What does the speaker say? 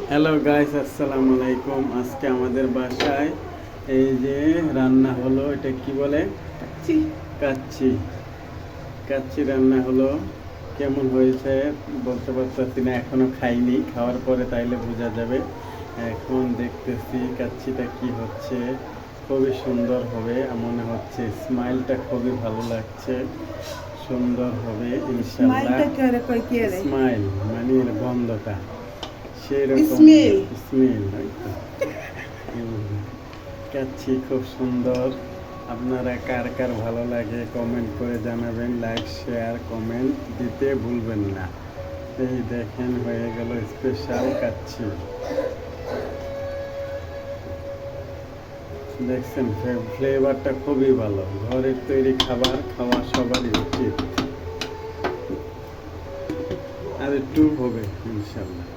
Hello guys, আসসালামু আলাইকুম। আজকে আমাদের বাসায় এই যে রান্না হলো, এটা কি বলে? কাচ্চি। কাচ্চি রান্না হলো। কেমন হয়েছে বলতে পারতেছি না, এখনো খাইনি, খাওয়ার পরে তাইলে বোঝা যাবে। এখন দেখতেছি কাচ্চিটা কি হচ্ছে। খুবই সুন্দর হবে মনে হচ্ছে, স্মাইলটা খুবই ভালো লাগছে। সুন্দর হবে ইনশাল্লাহ। স্মাইল মানে এর গন্ধটা সেরকম স্মেল হয়তো। কাচ্চি খুব সুন্দর। আপনারা কার কার ভালো লাগে কমেন্ট করে জানাবেন, লাইক শেয়ার কমেন্ট দিতে ভুলবেন না। এই দেখেন হয়ে গেল স্পেশাল কাচ্চি। দেখছেন ফ্লেভারটা খুবই ভালো। ঘরের তৈরি খাবার খাওয়া সবারই উচিত। আর একটু হবে ইনশাল্লাহ।